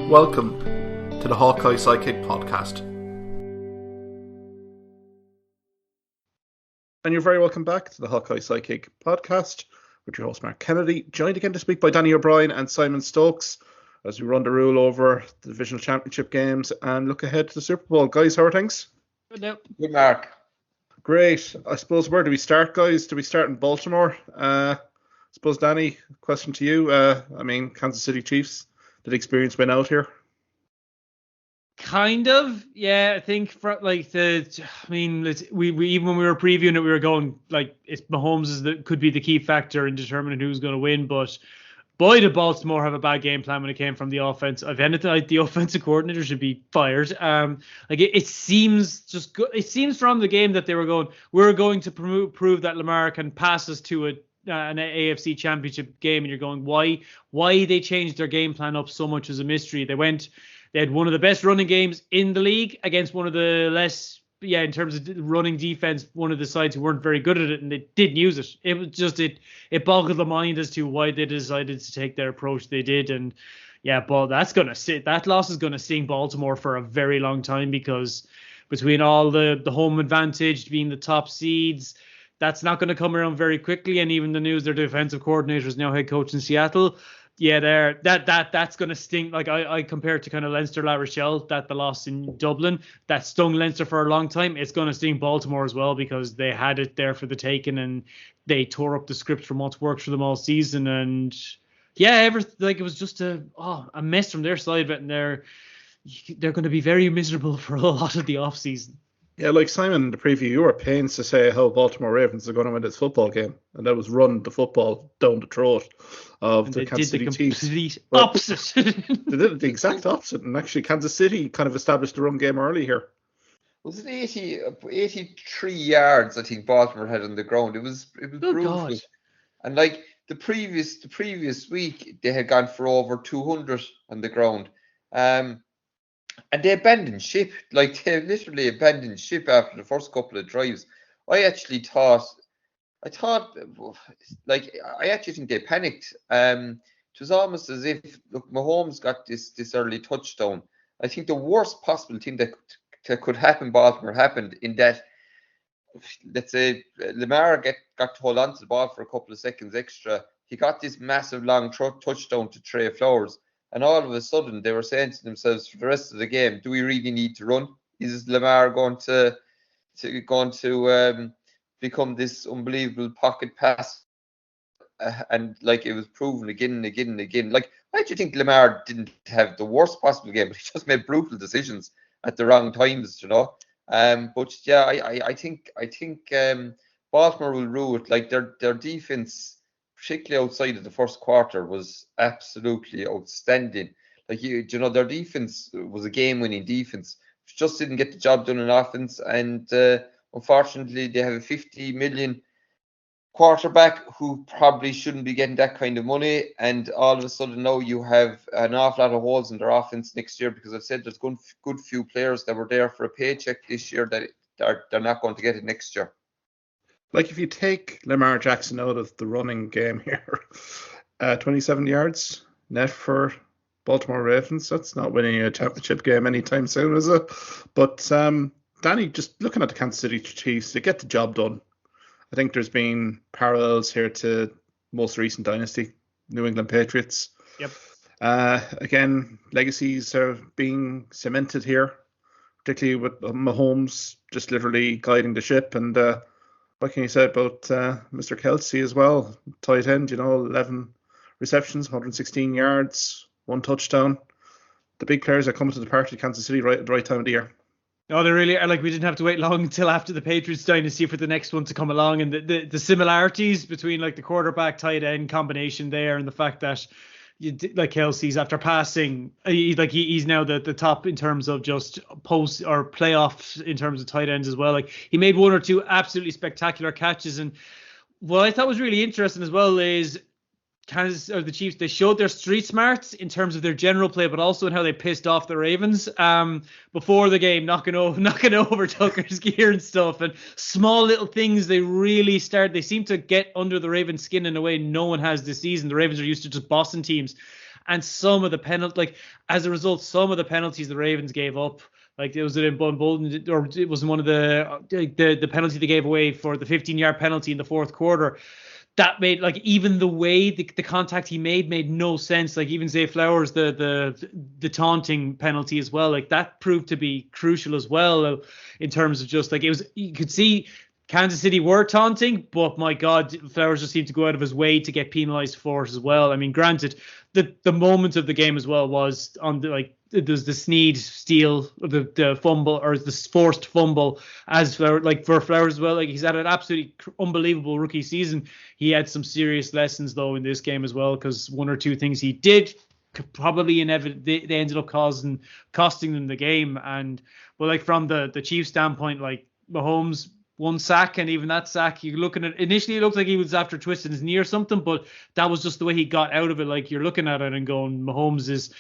Welcome to the Hawkeye Sidekick podcast. And you're very welcome back to the Hawkeye Sidekick podcast with your host Mark Kennedy, joined again this week by Danny O'Brien and Simon Stokes as we run the rule over the divisional championship games and look ahead to the Super Bowl. Guys, how are things? Good Mark. Great. I suppose, where do we start, guys? Do we start in Baltimore? I suppose, Danny, question to you. Kansas City Chiefs, did experience win out here? Kind of, yeah. I think we even when we were previewing it, we were going like it's Mahomes could be the key factor in determining who's going to win. But boy, did Baltimore have a bad game plan when it came from the offense. If anything, like, the offensive coordinator should be fired. It seems just good. It seems from the game that we're going to prove that Lamar can pass us to an AFC championship game, and you're going, why they changed their game plan up so much is a mystery. They had one of the best running games in the league against one of the less, in terms of running defense, one of the sides who weren't very good at it, and they didn't use it. It was just, it boggled the mind as to why they decided to take their approach they did. And but that loss is going to sting Baltimore for a very long time, because between all the home advantage, being the top seeds, that's not going to come around very quickly. And even the news, their defensive coordinator is now head coach in Seattle. Yeah, that's going to sting. Like I compare it to kind of Leinster La Rochelle, that the loss in Dublin, that stung Leinster for a long time. It's going to sting Baltimore as well, because they had it there for the taking, and they tore up the script from what's worked for them all season. And it was just a mess from their side of it, and they're going to be very miserable for a lot of the off season. Yeah, like Simon in the preview, you were pains to say how Baltimore Ravens are going to win this football game, and that was run the football down the throat of the Kansas City Chiefs. They did the complete opposite. They did the exact opposite, and actually Kansas City kind of established the run game early here. Was it 83 yards? I think Baltimore had on the ground. It was brutal. God. And like the previous week, they had gone for over 200 on the ground. And they abandoned ship. Like, they literally abandoned ship after the first couple of drives. I actually think they panicked. It was almost as if, look, Mahomes got this early touchdown. I think the worst possible thing that could happen Baltimore happened, in that, let's say, Lamar got to hold on to the ball for a couple of seconds extra. He got this massive long touchdown to Trey Flowers. And all of a sudden, they were saying to themselves for the rest of the game, do we really need to run? Is Lamar going to become this unbelievable pocket pass? And like, it was proven again and again and again. Like, I actually think Lamar didn't have the worst possible game, but he just made brutal decisions at the wrong times, you know. I think Baltimore will rule it. Like, their defense, particularly outside of the first quarter, was absolutely outstanding. Like, their defense was a game-winning defense. Just didn't get the job done in offense, and unfortunately, they have a $50 million quarterback who probably shouldn't be getting that kind of money. And all of a sudden, now you have an awful lot of holes in their offense next year, because I've said there's good few players that were there for a paycheck this year that they're not going to get it next year. Like, if you take Lamar Jackson out of the running game here, 27 yards net for Baltimore Ravens, that's not winning a championship game anytime soon, is it? But Danny, just looking at the Kansas City Chiefs, they get the job done. I think there's been parallels here to most recent dynasty, New England Patriots. Yep. Again, legacies are being cemented here, particularly with Mahomes just literally guiding the ship. And what can you say about Mr. Kelsey as well? Tight end, 11 receptions, 116 yards, 1 touchdown. The big players are coming to the party, Kansas City, right at the right time of the year. No, they really are. Like, we didn't have to wait long until after the Patriots dynasty for the next one to come along. And the similarities between, like, the quarterback tight end combination there, and the fact that like Kelsey's, after passing, he's now the top in terms of just post or playoffs in terms of tight ends as well. Like, he made 1 or 2 absolutely spectacular catches. And what I thought was really interesting as well is the Chiefs, they showed their street smarts in terms of their general play, but also in how they pissed off the Ravens before the game, knocking over Tucker's gear and stuff, and small little things. They seem to get under the Ravens' skin in a way no one has this season. The Ravens are used to just bossing teams. and some of the as a result, some of the penalties the Ravens gave up. Like it was in Bolden, or it was one of the penalty they gave away for the 15-yard penalty in the fourth quarter. That made even the way the contact he made no sense. Like even Zay Flowers, the taunting penalty as well. Like that proved to be crucial as well in terms of just it was, you could see Kansas City were taunting, but my God, Flowers just seemed to go out of his way to get penalized for it as well. I mean, granted, the moment of the game as well was on there's the Snead steal, the fumble, or the forced fumble as for Flowers as well. Like he's had an absolutely unbelievable rookie season. He had some serious lessons though in this game as well, because one or two things he did probably they ended up costing them the game. But from the Chiefs standpoint, Mahomes, one sack, and even that sack, you're looking at, initially it looked like he was after twisting his knee or something, but that was just the way he got out of it. Like you're looking at it and going, Mahomes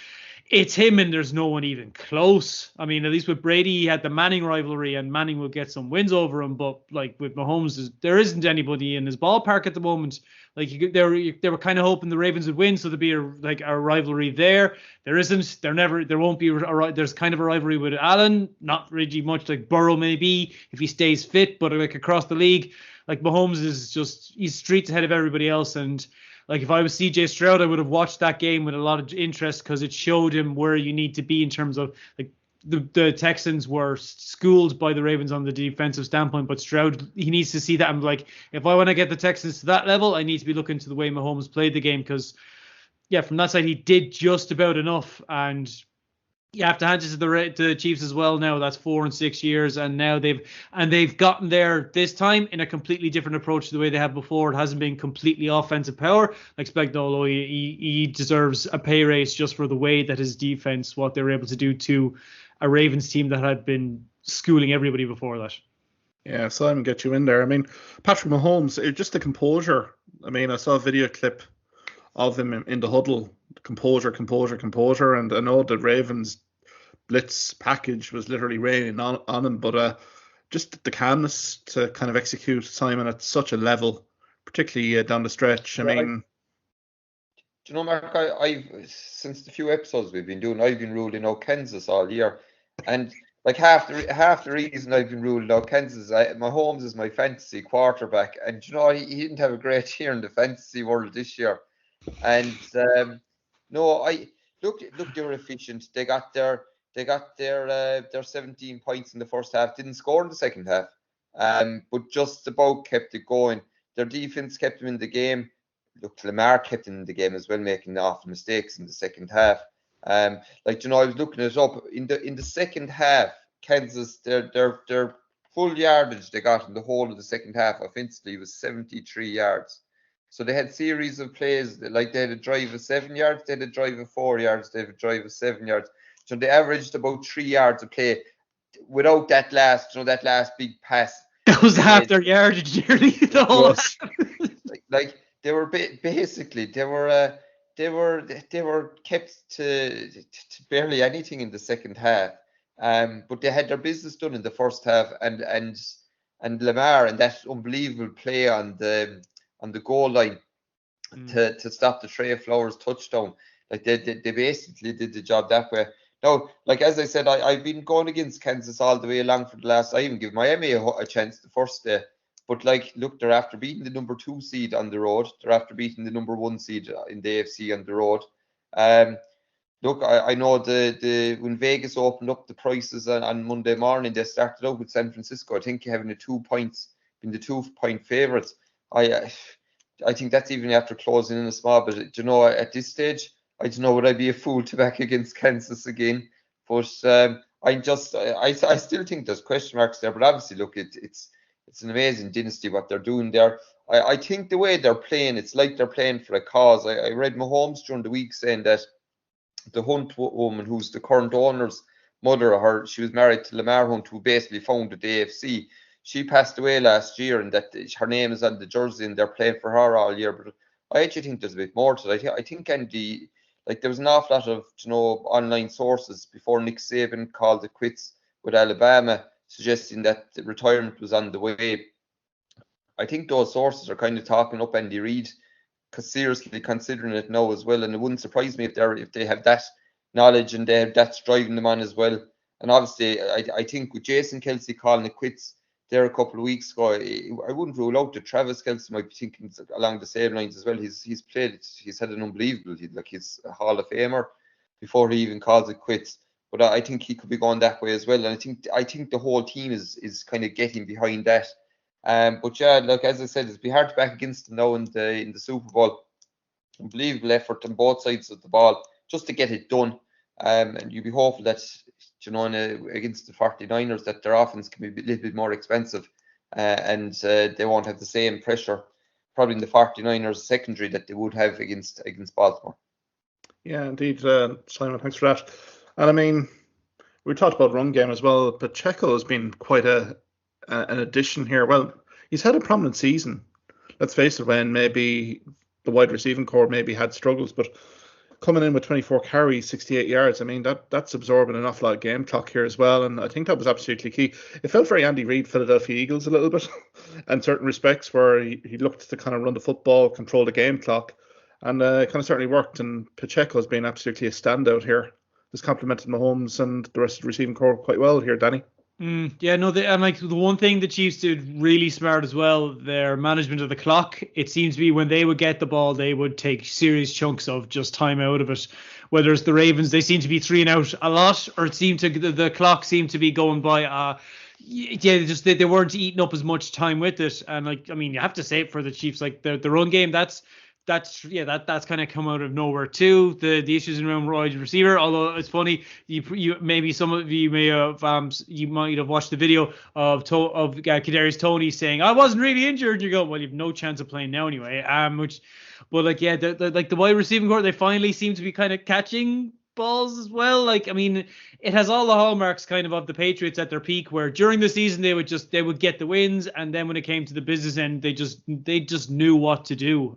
it's him and there's no one even close. I mean, at least with Brady, he had the Manning rivalry and Manning will get some wins over him, but with Mahomes, there isn't anybody in his ballpark at the moment. They were kind of hoping the Ravens would win, so there'd be a rivalry there. There isn't. There won't be. There's kind of a rivalry with Allen, not really much. Like Burrow maybe if he stays fit, but across the league, Mahomes he's streets ahead of everybody else. And if I was CJ Stroud, I would have watched that game with a lot of interest because it showed him where you need to be in terms of the Texans were schooled by the Ravens on the defensive standpoint, but Stroud, he needs to see that. I'm if I want to get the Texans to that level, I need to be looking to the way Mahomes played the game because, from that side, he did just about enough. And you have to hand it to the Chiefs as well now. That's 4 and 6 years, and now they've gotten there this time in a completely different approach to the way they have before. It hasn't been completely offensive power. I expect he deserves a pay raise just for the way that his defense, what they were able to do to a Ravens team that had been schooling everybody before that. Yeah, Simon, get you in there. I mean, Patrick Mahomes, just the composure. I mean, I saw a video clip of him in the huddle. Composure. And I know the Ravens blitz package was literally raining on him, but just the calmness to kind of execute Simon at such a level, particularly down the stretch. I mean, do you know, Mark, I've since the few episodes we've been doing, I've been ruling out Kansas all year, and half the reason I've been ruling out Kansas, Mahomes is my fantasy quarterback, and you know he didn't have a great year in the fantasy world this year, and they were efficient. They got their 17 points in the first half, didn't score in the second half, but just about kept it going. Their defense kept them in the game. Lamar kept in the game as well, making awful mistakes in the second half. I was looking it up in the second half. Kansas, their full yardage they got in the whole of the second half offensively was 73 yards. So they had series of plays they had a drive of 7 yards, they had a drive of 4 yards, they had a drive of 7 yards. So they averaged about 3 yards a play without that last big pass. That was half their yardage nearly the whole. They were basically they were kept to barely anything in the second half, but they had their business done in the first half, and Lamar and that unbelievable play on the goal line to stop the Trey Flowers touchdown. They basically did the job that way. Now, as I said, I've been going against Kansas all the way along for the last. I even give Miami a chance the first day. But they're after beating the number 2 seed on the road. They're after beating the number 1 seed in the AFC on the road. I know when Vegas opened up the prices on Monday morning, they started out with San Francisco. I think having the 2 points, being the 2-point favourites. I think that's even after closing in a small. But at this stage, I don't know would I be a fool to back against Kansas again. But I still think there's question marks there. But obviously, it's an amazing dynasty what they're doing there. I think the way they're playing, it's like they're playing for a cause. I read Mahomes during the week saying that the Hunt woman, who's the current owner's mother, she was married to Lamar Hunt, who basically founded the AFC. She passed away last year, and that her name is on the jersey, and they're playing for her all year. But I actually think there's a bit more to it. I think Andy, there was an awful lot of online sources before Nick Saban called it quits with Alabama, suggesting that the retirement was on the way. I think those sources are kind of talking up Andy Reid seriously considering it now as well, and it wouldn't surprise me if they have that knowledge and that's driving them on as well. And obviously, I think with Jason Kelsey calling it quits there a couple of weeks ago, I wouldn't rule out that Travis Kelsey might be thinking along the same lines as well. He's played, he's had an unbelievable, he's a Hall of Famer before he even calls it quits. But I think he could be going that way as well, and I think the whole team is kind of getting behind that. But yeah, look, as I said, it'd be hard to back against them now in the Super Bowl. Unbelievable effort on both sides of the ball just to get it done. And you'd be hopeful that, against the 49ers, that their offense can be a little bit more expensive, and they won't have the same pressure probably in the 49ers secondary that they would have against Baltimore. Yeah, indeed, Simon, thanks for that. And I mean, we talked about run game as well, but Pacheco has been quite an addition here. Well, he's had a prominent season. Let's face it, when maybe the wide receiving core maybe had struggles, but coming in with 24 carries, 68 yards, I mean, that's absorbing an awful lot of game clock here as well, and I think that was absolutely key. It felt very Andy Reid, Philadelphia Eagles a little bit, in certain respects, where he looked to kind of run the football, control the game clock, and it kind of certainly worked, and Pacheco has been absolutely a standout here. Has complemented Mahomes and the rest of the receiving core quite well here, Danny. Yeah, no, and like the one thing the Chiefs did really smart as well, their management of the clock. It seems to be when they would get the ball, they would take serious chunks of just time out of it. Whether it's the Ravens, they seem to be 3 and out a lot, or it seemed to the clock seemed to be going by. They weren't eating up as much time with it. And like, I mean, you have to say it for the Chiefs, like the run game, that's kind of come out of nowhere too. The issues around wide receiver, although it's funny, you maybe some of you may have you might have watched the video of Kadarius Toney saying I wasn't really injured. And you go, well, you've no chance of playing now anyway. But like the wide receiving core, they finally seem to be kind of catching balls as well. Like, I mean, it has all the hallmarks kind of the Patriots at their peak, where during the season they would get the wins, and then when it came to the business end, they just knew what to do.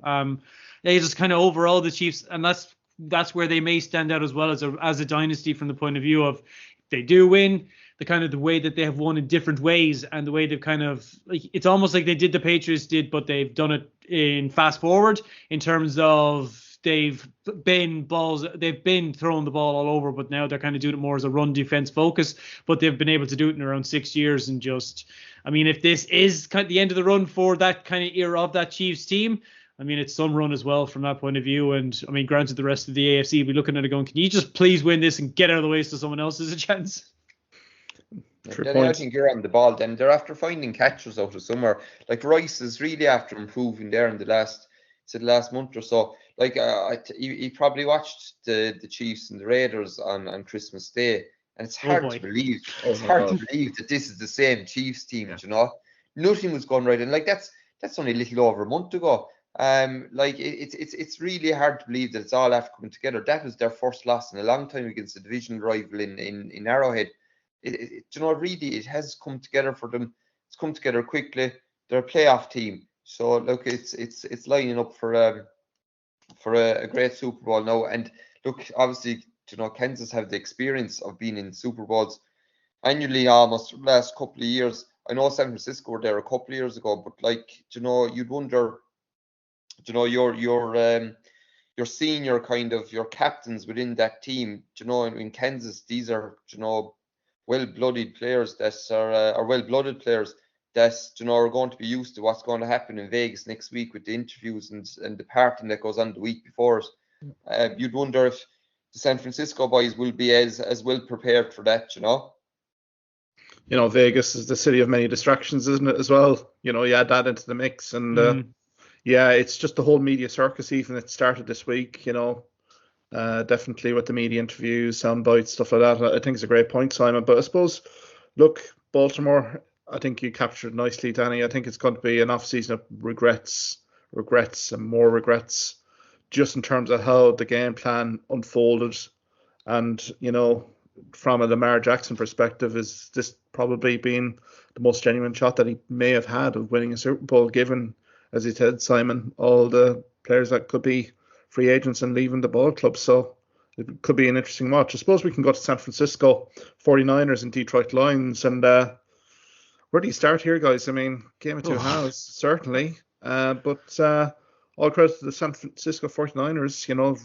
They just kind of overall the Chiefs, and that's where they may stand out as well as a dynasty from the point of view of if they do win, the way that they have won in different ways, and the way they've kind of, like, it's almost like they did the Patriots did, but they've done it in fast forward in terms of they've been throwing the ball all over, but now they're kind of doing it more as a run defense focus. But they've been able to do it in around 6 years, and just, I mean, if this is kind of the end of the run for that kind of era of that Chiefs team, I mean, it's some run as well from that point of view. And I mean, granted, the rest of the AFC will be looking at it going, can you just please win this and get out of the way so someone else has a chance? I think you're on the ball. Then they're after finding catchers out of somewhere. Like Rice is really after improving there in the last month or so. Like he probably watched the Chiefs and the Raiders on Christmas Day, and it's hard to believe. It's hard to believe that this is the same Chiefs team. Yeah. Nothing was going right, and like that's only a little over a month ago. Like it's really hard to believe that it's all after coming together. That was their first loss in a long time against a divisional rival in Arrowhead. Really, it has come together for them. It's come together quickly. They're a playoff team, so look, it's lining up for a great Super Bowl now. And look, obviously, Kansas have the experience of being in Super Bowls annually almost the last couple of years. I know San Francisco were there a couple of years ago, but like, you'd wonder, your senior kind of your captains within that team, in Kansas, these are, well-blooded players that are well-blooded players that, are going to be used to what's going to happen in Vegas next week with the interviews and the partying that goes on the week before it. You'd wonder if the San Francisco boys will be as well prepared for that, Vegas is the city of many distractions, isn't it, as well? You add that into the mix, and yeah, it's just the whole media circus. Even it started this week, definitely with the media interviews, sound bites, stuff like that. I think it's a great point, Simon. But I suppose, look, Baltimore, I think you captured nicely, Danny. I think it's going to be an off-season of regrets, and more regrets, just in terms of how the game plan unfolded. And, from a Lamar Jackson perspective, is this probably been the most genuine shot that he may have had of winning a Super Bowl, given, as he said, Simon, all the players that could be free agents and leaving the ball club. So it could be an interesting watch. I suppose we can go to San Francisco 49ers and Detroit Lions. And where do you start here, guys? I mean, game of two halves, certainly. But all credit to the San Francisco 49ers. You know,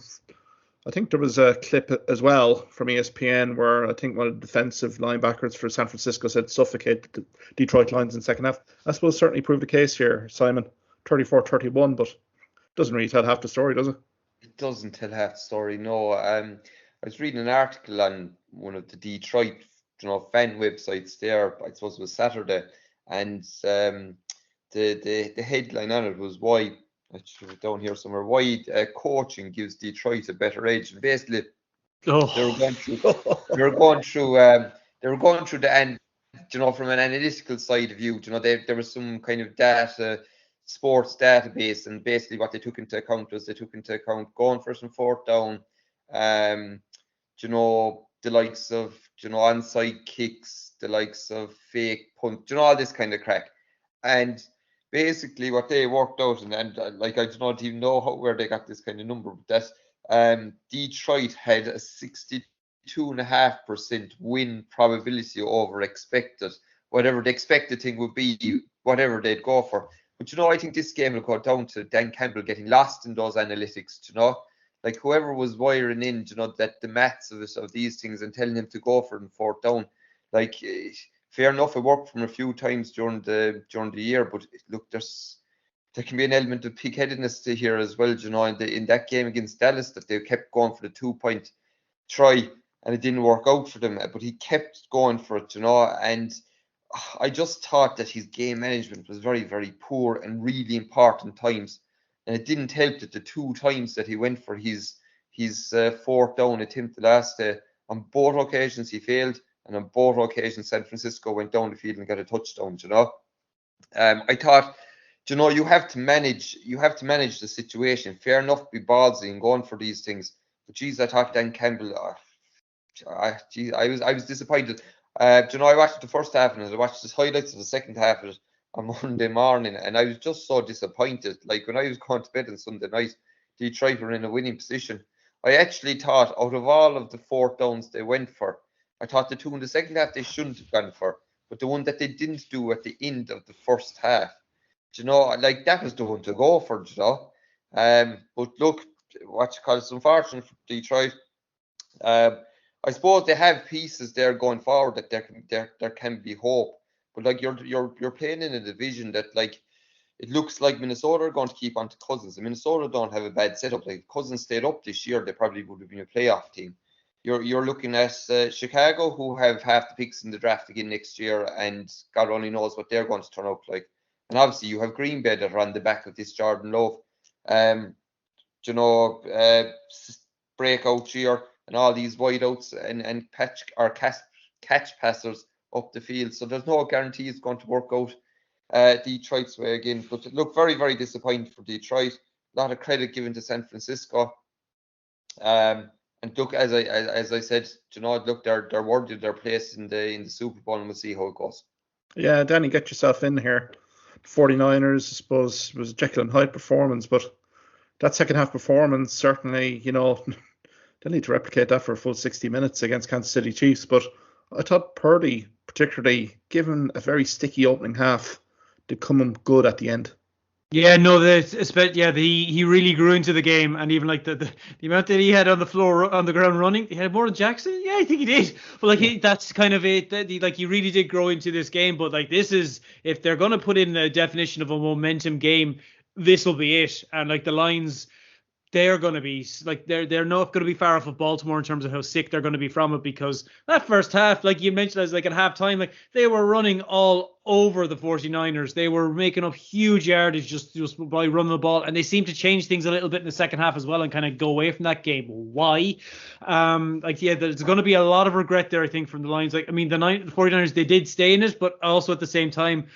I think there was a clip as well from ESPN where I think one of the defensive linebackers for San Francisco said suffocate the Detroit Lions in the second half. I suppose certainly proved the case here, Simon. 34-31, but doesn't really tell half the story, does it? It doesn't tell half the story, no. I was reading an article on one of the Detroit, fan websites there. I suppose it was Saturday, and the headline on it was why. I should have it down here somewhere. Why coaching gives Detroit a better edge. And basically, they were going through the end. From an analytical side of view, there was some kind of data, sports database, and basically what they took into account was going first and fourth down, the likes of onside kicks, the likes of fake punt, all this kind of crack, and basically what they worked out, and I don't even know where they got this kind of number, but that Detroit had a 62.5% win probability over expected, whatever the expected thing would be, whatever they'd go for. But I think this game will go down to Dan Campbell getting lost in those analytics. Like whoever was wiring in, that the maths of these things and telling him to go for it in fourth down, like. Fair enough, it worked from a few times during the year, but look, there can be an element of pig-headedness to here as well. In that game against Dallas, that they kept going for the 2-point try, and it didn't work out for them. But he kept going for it, and I just thought that his game management was very, very poor and really important times. And it didn't help that the 2 times that he went for his fourth down attempt the last day, on both occasions he failed. And on both occasions, San Francisco went down the field and got a touchdown. I thought, you have to manage the situation. Fair enough, be ballsy and going for these things. But geez, I thought Dan Campbell. I was disappointed. I watched the first half of it. I watched the highlights of the second half of it on Monday morning, and I was just so disappointed. Like when I was going to bed on Sunday night, Detroit were in a winning position. I actually thought out of all of the fourth downs they went for, I thought the 2 in the second half they shouldn't have gone for, but the one that they didn't do at the end of the first half, like that was the one to go for, But look, it's unfortunate for Detroit. I suppose they have pieces there going forward that there can be hope, but like you're playing in a division that like it looks like Minnesota are going to keep on to Cousins, and Minnesota don't have a bad setup. Like Cousins stayed up this year, they probably would have been a playoff team. You're looking at Chicago, who have half the picks in the draft again next year, and God only knows what they're going to turn out like. And obviously, you have Green Bay that are on the back of this Jordan Love, breakout year, and all these wideouts and catch passers up the field. So there's no guarantee it's going to work out Detroit's way again. But look, very, very disappointing for Detroit. A lot of credit given to San Francisco. And look, as I said, look, they're worthy of their place in the Super Bowl, and we'll see how it goes. Yeah, Danny, get yourself in here. 49ers, I suppose, was a Jekyll and Hyde performance, but that second half performance certainly, they'll need to replicate that for a full 60 minutes against Kansas City Chiefs. But I thought Purdy, particularly, given a very sticky opening half, did come in good at the end. Yeah, no, he really grew into the game, and even like the amount that he had on the floor, on the ground running, he had more than Jackson. Yeah, I think he did. But that's kind of it. He really did grow into this game. But like this is, if they're gonna put in a definition of a momentum game, this will be it. And like the Lions, they're going to be like they're not going to be far off of Baltimore in terms of how sick they're going to be from it, because that first half, like you mentioned, as like at halftime, like they were running all over the 49ers. They were making up huge yardage just by running the ball, and they seemed to change things a little bit in the second half as well and kind of go away from that game. Why? There's going to be a lot of regret there, I think, from the Lions. Like, I mean, the 49ers, they did stay in it, but also at the same time,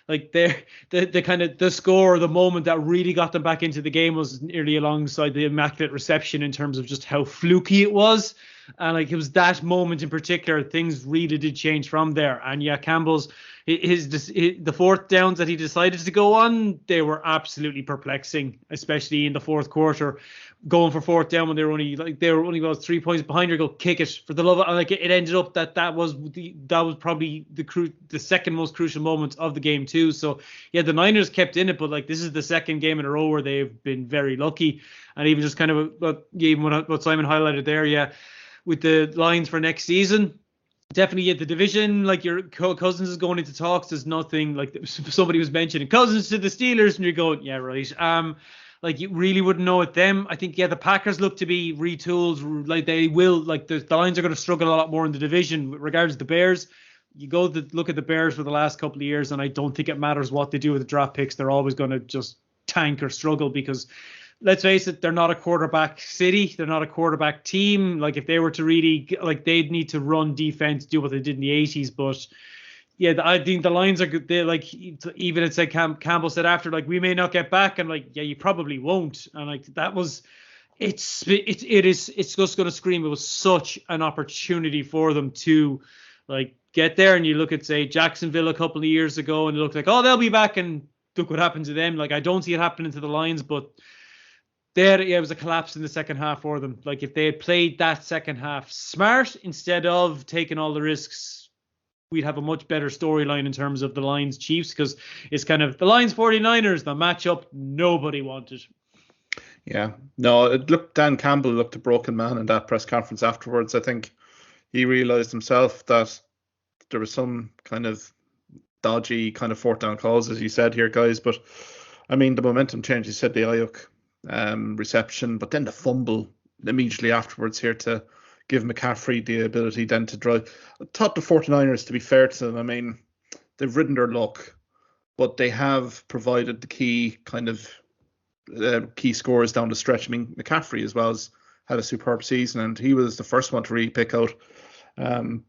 like the kind of the score, the moment that really got them back into the game was nearly alongside the immaculate reception in terms of just how fluky it was. And like it was that moment in particular, things really did change from there. And yeah, Campbell's the fourth downs that he decided to go on, they were absolutely perplexing, especially in the fourth quarter. going for fourth down when they were only about 3 points behind. You go kick it for the love of, like, it ended up that was probably the second most crucial moment of the game too. So yeah, the Niners kept in it, but like, this is the second game in a row where they've been very lucky. And even just kind of what Simon highlighted there, yeah, with the lines for next season. Definitely at the division, like, your Cousins is going into talks. There's nothing, like, somebody was mentioning Cousins to the Steelers, and you're going, yeah, right. Like, you really wouldn't know at them. I think, yeah, the Packers look to be retooled. Like, they will, like, the Lions are going to struggle a lot more in the division. With regards to the Bears, you go to look at the Bears for the last couple of years, and I don't think it matters what they do with the draft picks. They're always going to just tank or struggle because, let's face it, they're not a quarterback city. They're not a quarterback team. Like, if they were to really, like, they'd need to run defense, do what they did in the 80s. But yeah, I think the Lions are good. They, like, even it's like Campbell said after, like, we may not get back, and like, yeah, you probably won't. And like, that was, it's just going to scream. It was such an opportunity for them to, like, get there. And you look at, say, Jacksonville a couple of years ago, and it looked like, oh, they'll be back, and look what happened to them. Like, I don't see it happening to the Lions, but it was a collapse in the second half for them. Like, if they had played that second half smart instead of taking all the risks, we'd have a much better storyline in terms of the Lions Chiefs, because it's kind of the Lions 49ers, the matchup nobody wanted. Yeah, no, Dan Campbell looked a broken man in that press conference afterwards. I think he realized himself that there was some kind of dodgy kind of fourth down calls, as you said here, guys. But I mean, the momentum change. He said the Ayuk reception, but then the fumble immediately afterwards here to give McCaffrey the ability then to drive. I thought the 49ers, to be fair to them, I mean, they've ridden their luck, but they have provided the key kind of key scores down the stretch. I mean, McCaffrey as well has had a superb season, and he was the first one to really pick out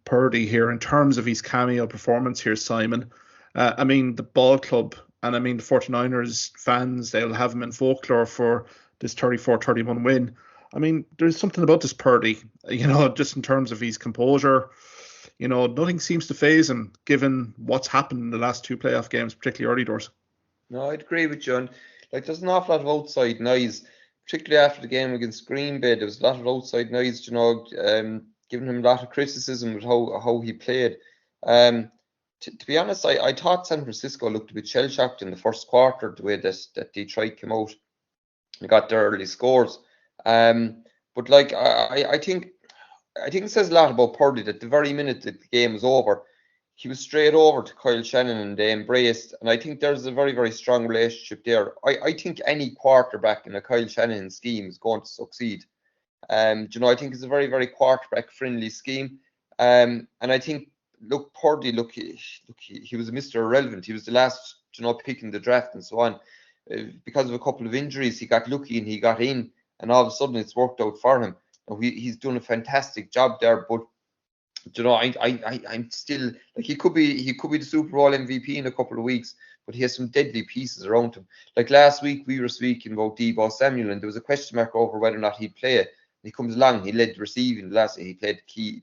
Purdy here in terms of his cameo performance here, Simon. I mean, the ball club, and I mean, the 49ers fans, they'll have him in folklore for this 34-31 win. I mean, there's something about this Purdy, just in terms of his composure. Nothing seems to faze him, given what's happened in the last two playoff games, particularly early doors. No, I'd agree with you. Like, there's an awful lot of outside noise, particularly after the game against Green Bay. There was a lot of outside noise, giving him a lot of criticism with how he played. To be honest, I thought San Francisco looked a bit shell-shocked in the first quarter, the way that Detroit came out and got their early scores. But like, I think it says a lot about Purdy that the very minute that the game was over, he was straight over to Kyle Shannon and they embraced. And I think there's a very, very strong relationship there. I think any quarterback in a Kyle Shanahan scheme is going to succeed. I think it's a very, very quarterback-friendly scheme. And I think, Purdy, he was Mr. Irrelevant. He was the last, pick in the draft and so on. Because of a couple of injuries, he got lucky and he got in, and all of a sudden it's worked out for him. He's done a fantastic job there. But I'm still, like, he could be the Super Bowl MVP in a couple of weeks, but he has some deadly pieces around him. Like last week, we were speaking about Deebo Samuel, and there was a question mark over whether or not he'd play it. He comes along, he led the receiving last year, he played key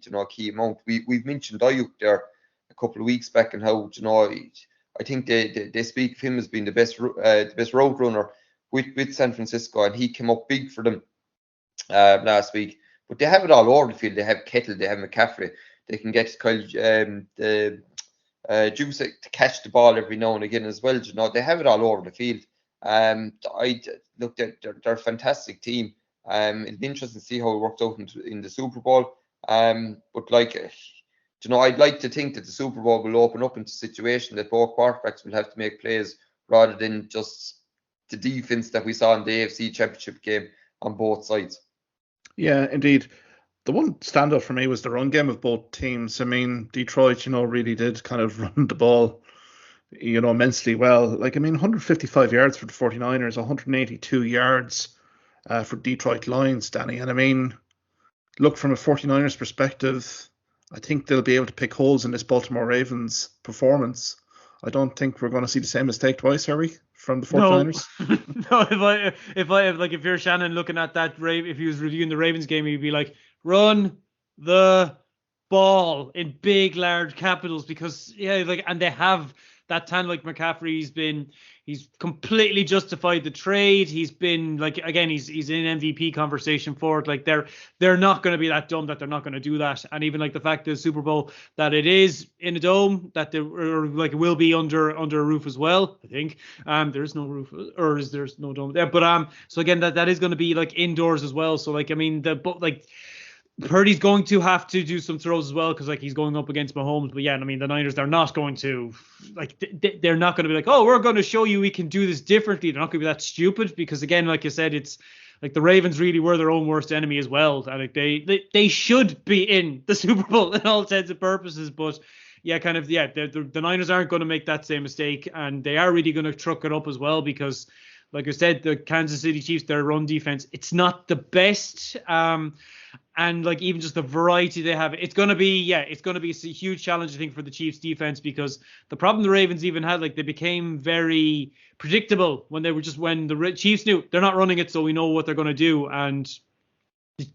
amount. We've mentioned Ayuk there a couple of weeks back, and how I think they speak of him as being the best road runner with San Francisco, and he came up big for them last week. But they have it all over the field. They have Kettle, they have McCaffrey. They can get Kyle Juice to catch the ball every now and again as well. They have it all over the field. They're a fantastic team. It'll be interesting to see how it works out in the Super Bowl. But like, I'd like to think that the Super Bowl will open up into a situation that both quarterbacks will have to make plays rather than just the defense that we saw in the AFC Championship game on both sides. Yeah, indeed. The one standout for me was the run game of both teams. I mean, Detroit, really did kind of run the ball, immensely well. Like, I mean, 155 yards for the 49ers, 182 yards for Detroit Lions, Danny. And I mean, look, from a 49ers perspective, I think they'll be able to pick holes in this Baltimore Ravens performance. I don't think we're going to see the same mistake twice, are we, from the 49ers? No, if you're Shannon looking at that, if he was reviewing the Ravens game, he'd be like, run the ball in big, large capitals, because and they have that time, like McCaffrey's he's completely justified the trade. He's been like, again, he's in MVP conversation for it. Like they're not going to be that dumb that they're not going to do that. And even like the fact that the Super Bowl, that it is in a dome, that or like it will be under a roof as well. I think there's no roof, or is there's no dome there? But so again, that is going to be like indoors as well. So like, I mean, Purdy's going to have to do some throws as well because like he's going up against Mahomes. But yeah, I mean the Niners, they're not going to they're not going to be like, oh, we're going to show you we can do this differently. They're not going to be that stupid because again, like you said, it's like the Ravens really were their own worst enemy as well. And like they should be in the Super Bowl in all intents and purposes. But yeah, the Niners aren't going to make that same mistake, and they are really going to truck it up as well because, like I said, the Kansas City Chiefs, their run defense, it's not the best. And like even just the variety they have, it's going to be a huge challenge, I think, for the Chiefs defense because the problem the Ravens even had, like they became very predictable when the Chiefs knew they're not running it, so we know what they're going to do. And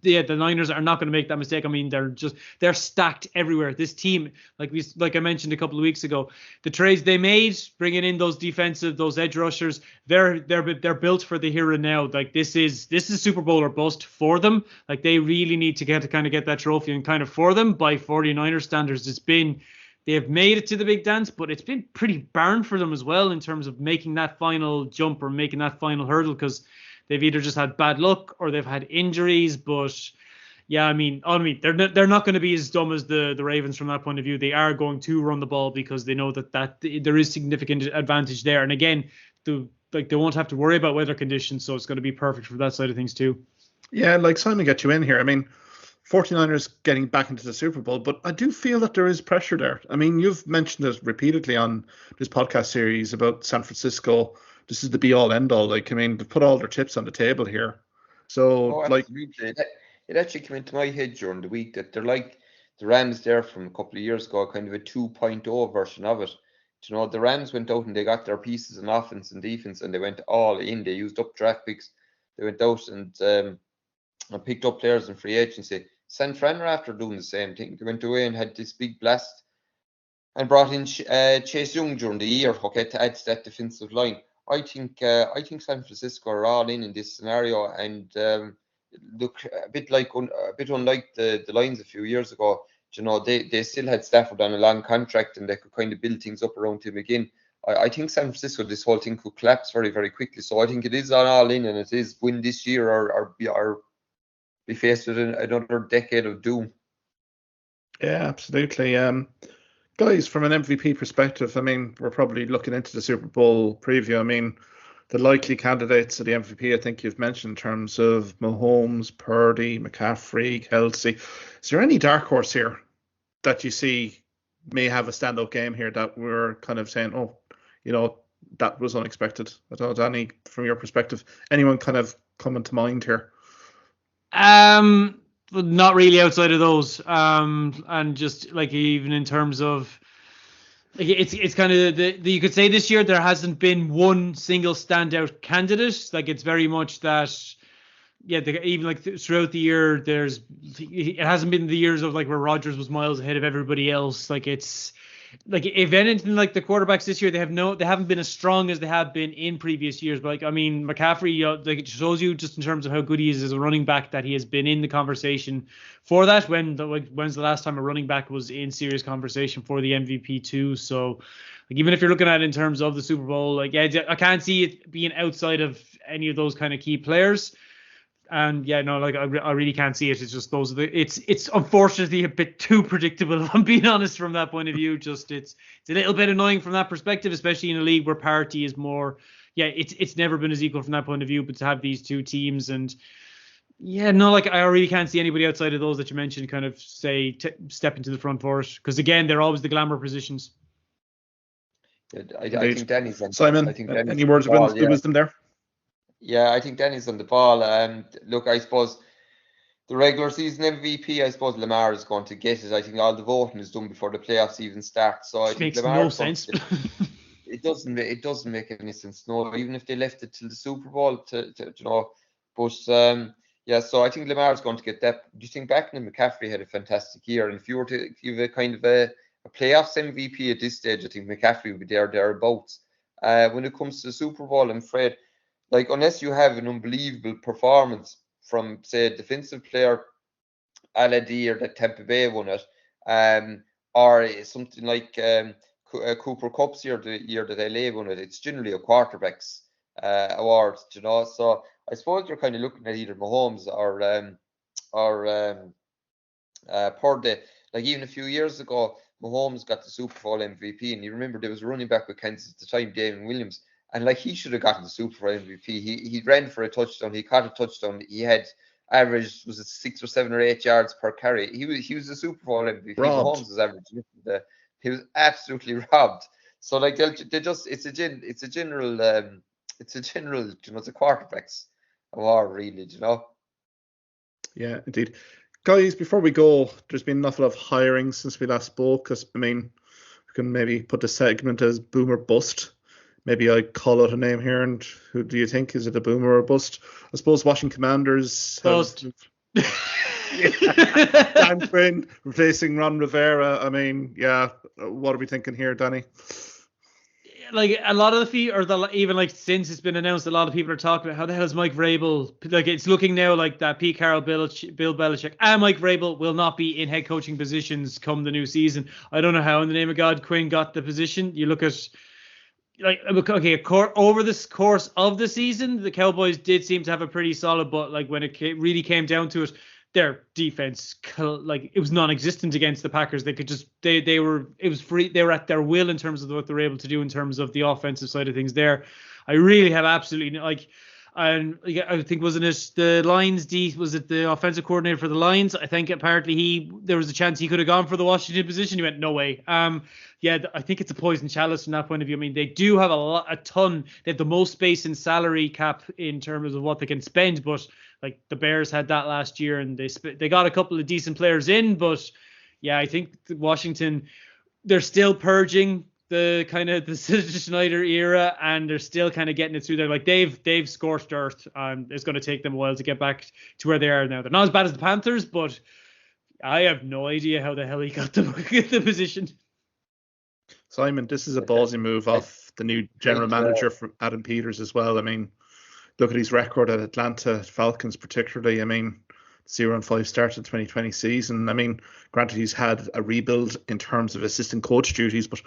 yeah, the Niners are not going to make that mistake. I mean, they're stacked everywhere. This team, like I mentioned a couple of weeks ago, the trades they made, bringing in those edge rushers, they're built for the here and now. Like this is Super Bowl or bust for them. Like they really need to get that trophy, and kind of for them by 49ers standards, they have made it to the big dance, but it's been pretty barren for them as well in terms of making that final jump or making that final hurdle because they've either just had bad luck or they've had injuries. But yeah, I mean, they're not going to be as dumb as the Ravens from that point of view. They are going to run the ball because they know that there is significant advantage there. And again, they won't have to worry about weather conditions, so it's going to be perfect for that side of things too. Yeah, like Simon got you in here. I mean, 49ers getting back into the Super Bowl, but I do feel that there is pressure there. I mean, you've mentioned it repeatedly on this podcast series about San Francisco. This is the be-all, end-all. Like, I mean, they put all their chips on the table here. So, it actually came into my head during the week that they're like the Rams there from a couple of years ago, kind of a 2.0 version of it. You know, the Rams went out and they got their pieces in offense and defense, and they went all in. They used up draft picks. They went out and picked up players in free agency. San Fran are after doing the same thing. They went away and had this big blast and brought in Chase Young during the year, to add to that defensive line. I think San Francisco are all in this scenario and look a bit unlike the Lions a few years ago. You know, they still had Stafford on a long contract and they could kind of build things up around him again. I think San Francisco, this whole thing could collapse very, very quickly. So I think it is all in, and it is win this year or be faced with another decade of doom. Yeah, absolutely. Guys, from an MVP perspective, I mean, we're probably looking into the Super Bowl preview. I mean, the likely candidates of the MVP, I think you've mentioned in terms of Mahomes, Purdy, McCaffrey, Kelsey. Is there any dark horse here that you see may have a standout game here that we're kind of saying, oh, you know, that was unexpected? I don't know, Danny, from your perspective, anyone kind of coming to mind here? Not really outside of those. And just like even in terms of like it's kind of you could say this year there hasn't been one single standout candidate. Like it's very much that even like throughout the year it hasn't been the years of like where Rodgers was miles ahead of everybody else. Like it's like if anything, like the quarterbacks this year, they haven't been as strong as they have been in previous years. But like I mean, McCaffrey, like it shows you just in terms of how good he is as a running back that he has been in the conversation for that. When's the last time a running back was in serious conversation for the MVP too? So like even if you're looking at it in terms of the Super Bowl, like I can't see it being outside of any of those kind of key players. And yeah, no, like I really can't see it. It's just it's unfortunately a bit too predictable, if I'm being honest, from that point of view. Just it's a little bit annoying from that perspective, especially in a league where parity is more. Yeah, it's never been as equal from that point of view. But to have these two teams and yeah, no, like I really can't see anybody outside of those that you mentioned kind of say step into the front for it, because again, they're always the glamour positions. I think Danny's on. Simon, any words of wisdom there? Yeah, I think Danny's on the ball. Look, I suppose the regular season MVP, I suppose Lamar is going to get it. I think all the voting is done before the playoffs even start. So I think makes Lamar no sense. It doesn't make any sense. No, even if they left it till the Super Bowl, to you know. But yeah, so I think Lamar is going to get that. Do you think back then McCaffrey had a fantastic year? And if you were to give a kind of a a playoffs MVP at this stage, I think McCaffrey would be thereabouts. When it comes to the Super Bowl, I'm afraid, like, unless you have an unbelievable performance from, say, a defensive player, a la the year that Tampa Bay won it, or something like Cooper Cup's year, the year that LA won it, it's generally a quarterback's award, you know. So I suppose you're kind of looking at either Mahomes or Purdy. Like, even a few years ago, Mahomes got the Super Bowl MVP, and you remember there was a running back with Kansas at the time, Damon Williams, and like, he should have gotten the Super Bowl MVP. He ran for a touchdown, he caught a touchdown, he had average, was it 6 or 7 or 8 yards per carry. He was the Super Bowl MVP. Robbed. Mahomes was average. He was absolutely robbed. So like, they just, it's a general, you know, it's a quarterback's award, really, you know. Yeah, indeed. Guys, before we go, there's been an awful lot of hiring since we last spoke. I mean, we can maybe put the segment as boom or bust. Maybe I call out a name here, and who do you think? Is it a boomer or a bust? I suppose Washington Commanders Bust. Dan Quinn replacing Ron Rivera. I mean, yeah, what are we thinking here, Danny? Like, a lot of the even like since it's been announced, a lot of people are talking about how the hell is Mike Vrabel. Like, it's looking now like that Pete Carroll, Bill Belichick, and Mike Vrabel will not be in head coaching positions come the new season. I don't know how in the name of God Quinn got the position. You look at, like, okay, over this course of the season, the Cowboys did seem to have a pretty solid, but like, when it really came down to it, their defense, like, it was non-existent against the Packers. They could just, it was free. They were at their will in terms of what they were able to do in terms of the offensive side of things there. I really have absolutely, like, and I think, wasn't it the Lions, was it the offensive coordinator for the Lions? I think apparently there was a chance he could have gone for the Washington position. He went, no way. Yeah, I think it's a poison chalice from that point of view. I mean, they do have a ton. They have the most space in salary cap in terms of what they can spend, but like, the Bears had that last year, and they got a couple of decent players in, but yeah, I think Washington, they're still purging the kind of the Schneider era, and they're still kind of getting it through there. Like, they've scorched earth, and it's going to take them a while to get back to where they are now. They're not as bad as the Panthers, but I have no idea how the hell he got the position. Simon, this is a ballsy move off the new general manager from Adam Peters as well. I mean, look at his record at Atlanta Falcons particularly. I mean, 0-5 start to the 2020 season. I mean, granted, he's had a rebuild in terms of assistant coach duties, but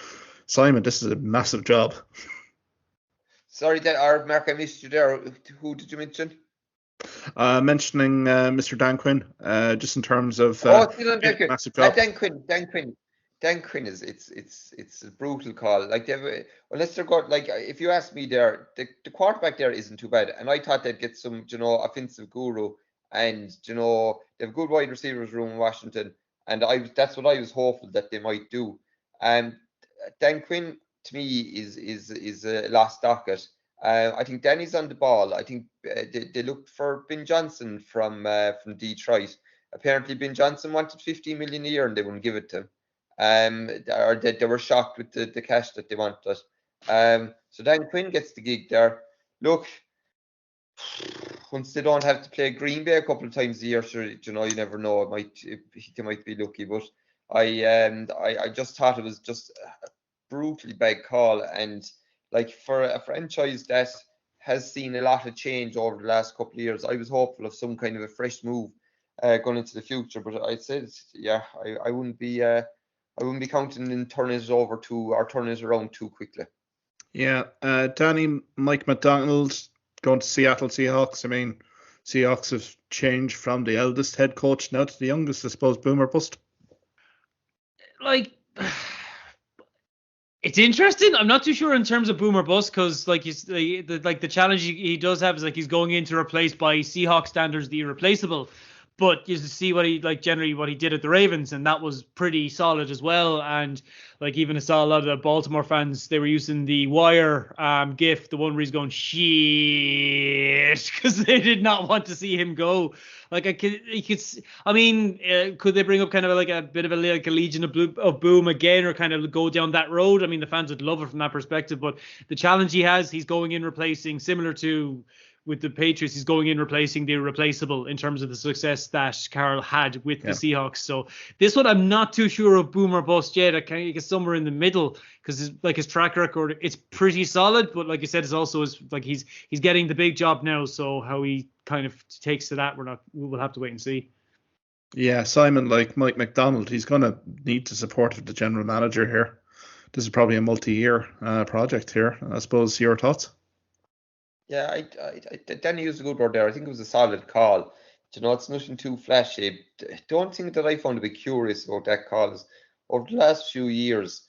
Simon, this is a massive job. Sorry, Mark, I missed you there. Who did you mention? Mentioning Mr. Dan Quinn, just in terms of massive job. Dan Quinn is it's a brutal call. Like, unless they're got, like, if you ask me, there the quarterback there isn't too bad, and I thought they'd get some, you know, offensive guru, and, you know, they have a good wide receivers room in Washington, and that's what I was hopeful that they might do. And Dan Quinn, to me, is a lost docket. I think Danny's on the ball. I think they looked for Ben Johnson from Detroit. Apparently, Ben Johnson wanted $15 million a year, and they wouldn't give it to him. Or they were shocked with the cash that they wanted. So Dan Quinn gets the gig there. Look, once they don't have to play Green Bay a couple of times a year, sure, you know, you never know. They might be lucky, but I just thought it was just a brutally bad call, and like, for a franchise that has seen a lot of change over the last couple of years, I was hopeful of some kind of a fresh move going into the future. But I'd say, yeah, I wouldn't be counting in turning it around too quickly. Yeah, Danny, Mike McDonald going to Seattle Seahawks. I mean, Seahawks have changed from the eldest head coach now to the youngest. I suppose boom or bust. Like, it's interesting. I'm not too sure in terms of boom or bust, because like, the challenge he does have is, like, he's going in to replace, by Seahawks standards, the irreplaceable. But you see what he, like, generally what he did at the Ravens, and that was pretty solid as well. And like, even I saw a lot of the Baltimore fans, they were using the Wire gif, the one where he's going shit, because they did not want to see him go. Like, could they bring up kind of like a bit of a Legion of Boom again, or kind of go down that road? I mean, the fans would love it from that perspective. But the challenge he has, he's going in replacing, similar to with the Patriots, he's going in replacing the irreplaceable in terms of the success that Carroll had with the Seahawks. So this one, I'm not too sure of boom or bust yet. I kind of get somewhere in the middle because his track record, it's pretty solid. But like I said, it's also he's getting the big job now. So how he kind of takes to that, we'll have to wait and see. Yeah, Simon, like Mike McDonald, he's going to need the support of the general manager here. This is probably a multi-year project here. I suppose your thoughts? Yeah, Danny used a good word there. I think it was a solid call. It's nothing too flashy. Don't think that I found a bit curious about that call is over the last few years,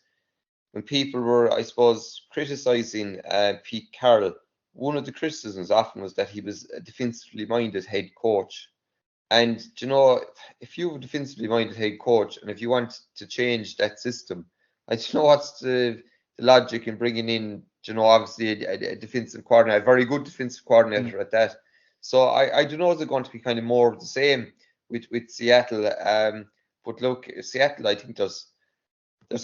when people were, I suppose, criticising Pete Carroll, one of the criticisms often was that he was a defensively minded head coach. And, if you have a defensively minded head coach and if you want to change that system, I don't know what's the logic in bringing in, obviously a defensive coordinator, a very good defensive coordinator at that. So I don't know if they're going to be kind of more of the same with Seattle. But look, Seattle, I think there's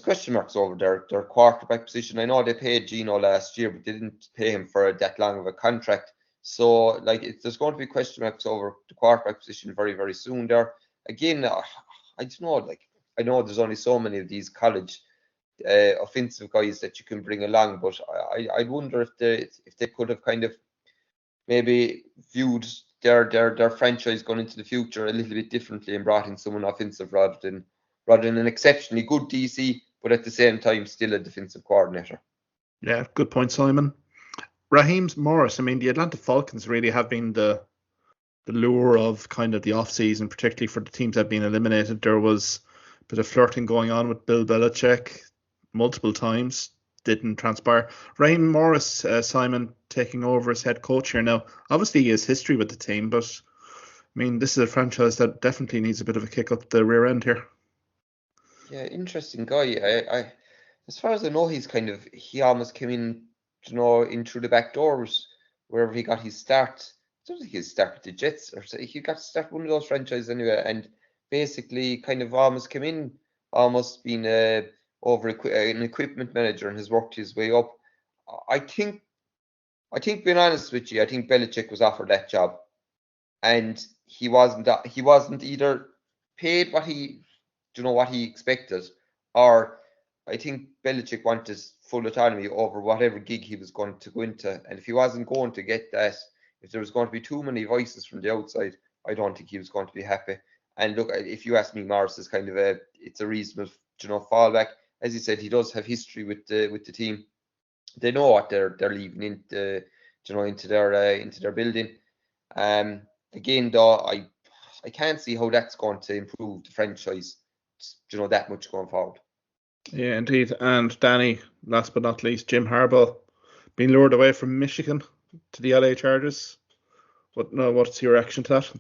question marks over their quarterback position. I know they paid Geno last year, but they didn't pay him for that long of a contract. So there's going to be question marks over the quarterback position very, very soon there. Again, I don't know, I know there's only so many of these college offensive guys that you can bring along, but I wonder if they could have kind of maybe viewed their franchise going into the future a little bit differently and brought in someone offensive rather than an exceptionally good DC, but at the same time still a defensive coordinator. Yeah, good point, Simon. Raheem Morris, I mean, the Atlanta Falcons really have been the lure of kind of the off-season, particularly for the teams that have been eliminated. There was a bit of flirting going on with Bill Belichick multiple times, didn't transpire. Raheem Morris, Simon, taking over as head coach here now. Obviously, he has history with the team, but I mean, this is a franchise that definitely needs a bit of a kick up the rear end here. Yeah, interesting guy. I as far as I know, he almost came in, in through the back doors wherever he got his start. I don't think he started the Jets, or he got to start one of those franchises anyway, and basically kind of almost came in, almost being an equipment manager, and has worked his way up. I think being honest with you, I think Belichick was offered that job, and he wasn't either paid what he expected, or I think Belichick wanted full autonomy over whatever gig he was going to go into. And if he wasn't going to get that, if there was going to be too many voices from the outside, I don't think he was going to be happy. And look, if you ask me, Morris is kind of it's a reasonable, fallback. As you said, he does have history with the team. They know what they're leaving into their building. Again, though, I can't see how that's going to improve the franchise, that much going forward. Yeah, indeed. And Danny, last but not least, Jim Harbaugh being lured away from Michigan to the LA Chargers. What's your reaction to that?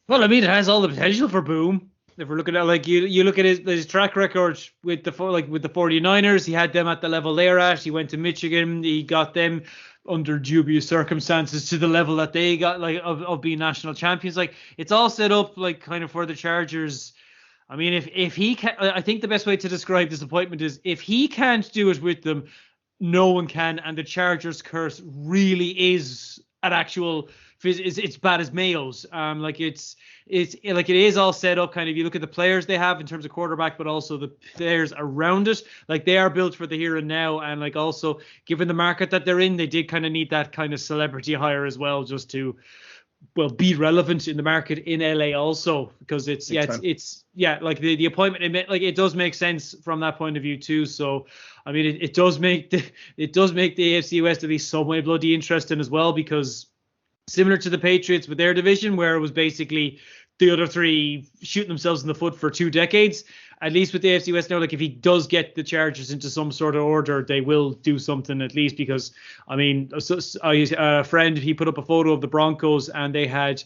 Well, I mean, it has all the potential for boom. If we're looking at you look at his track record with the 49ers, he had them at the level they're at. He went to Michigan, he got them under dubious circumstances to the level that they got, of being national champions. It's all set up kind of for the Chargers. I mean, if he can, I think the best way to describe disappointment is if he can't do it with them, no one can. And the Chargers curse really is an actual. It's bad as Mayo's. It is all set up kind of. You look at the players they have in terms of quarterback, but also the players around it. They are built for the here and now, and also given the market that they're in, they did kind of need that kind of celebrity hire as well, just to be relevant in the market in LA also, because the appointment, it does make sense from that point of view too. So I mean, it does make the AFC West at least some way bloody interesting as well, because similar to the Patriots with their division, where it was basically the other three shooting themselves in the foot for 2 decades, at least with the AFC West now, if he does get the Chargers into some sort of order, they will do something at least, because, I mean, a friend, he put up a photo of the Broncos, and they had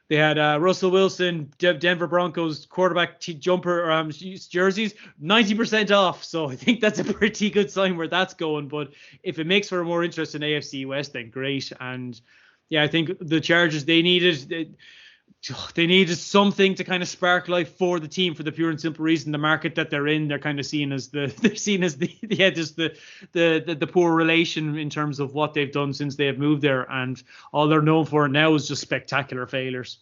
Russell Wilson, Denver Broncos quarterback jumper jerseys, 90% off. So I think that's a pretty good sign where that's going. But if it makes for a more interesting AFC West, then great. And yeah, I think the Chargers, they needed they needed something to kind of spark life for the team, for the pure and simple reason the market that they're in, they're kind of seen as the poor relation in terms of what they've done since they have moved there, and all they're known for now is just spectacular failures.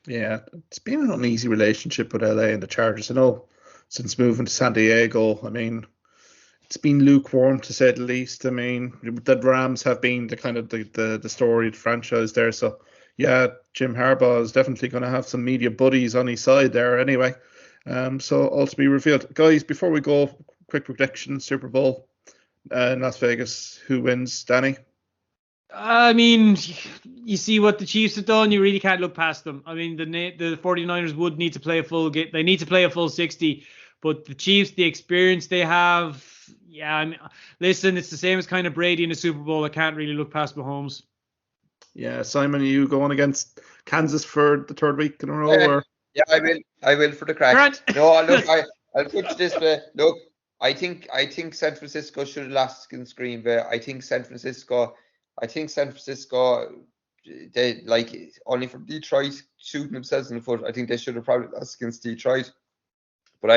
Yeah, it's been an uneasy relationship with LA and the Chargers. I know since moving to San Diego, I mean, it's been lukewarm to say the least. I mean, the Rams have been the kind of the storied franchise there, so yeah, Jim Harbaugh is definitely going to have some media buddies on his side there anyway. So all to be revealed. Guys, before we go, quick prediction, Super Bowl in Las Vegas. Who wins, Danny? I mean, you see what the Chiefs have done, you really can't look past them. I mean, the 49ers would need to play a full game. They need to play a full 60, but the Chiefs, the experience they have, yeah, I mean, listen, it's the same as kind of Brady in the Super Bowl. I can't really look past Mahomes. Yeah, Simon, are you going against Kansas for the third week in a row? Or? Yeah, I will for the crack. Grant. No, look, I'll put it this way. Look, I think San Francisco should have lost against Green Bay. I think San Francisco, they like only from Detroit shooting themselves in the foot. I think they should have probably lost against Detroit. But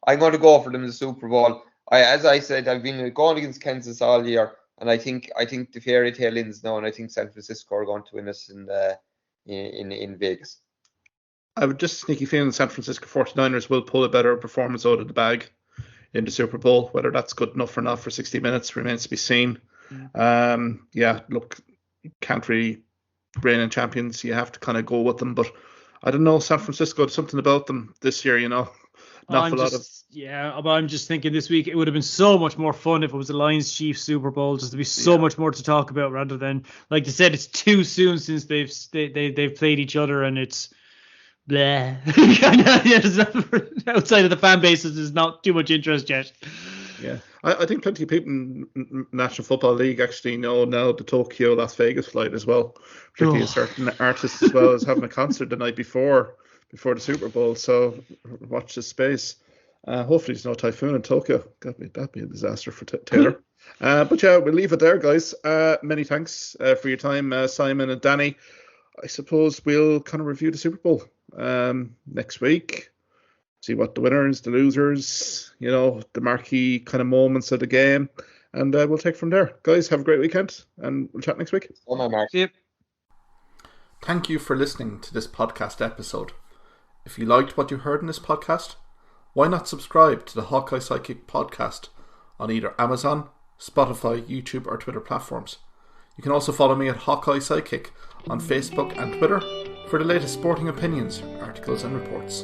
I'm going to go for them in the Super Bowl. As I said, I've been going against Kansas all year. And I think the fairy tale ends now, and I think San Francisco are going to win us in Vegas. I would just sneaky feeling San Francisco 49ers will pull a better performance out of the bag in the Super Bowl. Whether that's good enough or not for 60 minutes remains to be seen. Yeah, look, you can't really reign in champions. You have to kind of go with them. But I don't know, San Francisco, there's something about them this year, you know. Yeah, but I'm just thinking this week it would have been so much more fun if it was the Lions Chiefs Super Bowl, just to be so much more to talk about rather than, like you said, it's too soon since they've played each other and it's blah. Outside of the fan bases, there's not too much interest yet. Yeah, I think plenty of people in National Football League actually know now the Tokyo Las Vegas flight as well, particularly a certain artist as well as having a concert the night before the Super Bowl, so watch this space. Hopefully there's no typhoon in Tokyo. That'd be a disaster for Taylor. But yeah, we'll leave it there, guys. Many thanks for your time, Simon and Danny. I suppose we'll kind of review the Super Bowl next week, see what the winners, the losers, you know, the marquee kind of moments of the game, and we'll take from there. Guys, have a great weekend, and we'll chat next week. Yep. Thank you for listening to this podcast episode. If you liked what you heard in this podcast, why not subscribe to the Hawkeye Psychic podcast on either Amazon, Spotify, YouTube or Twitter platforms. You can also follow me at Hawkeye Psychic on Facebook and Twitter for the latest sporting opinions, articles and reports.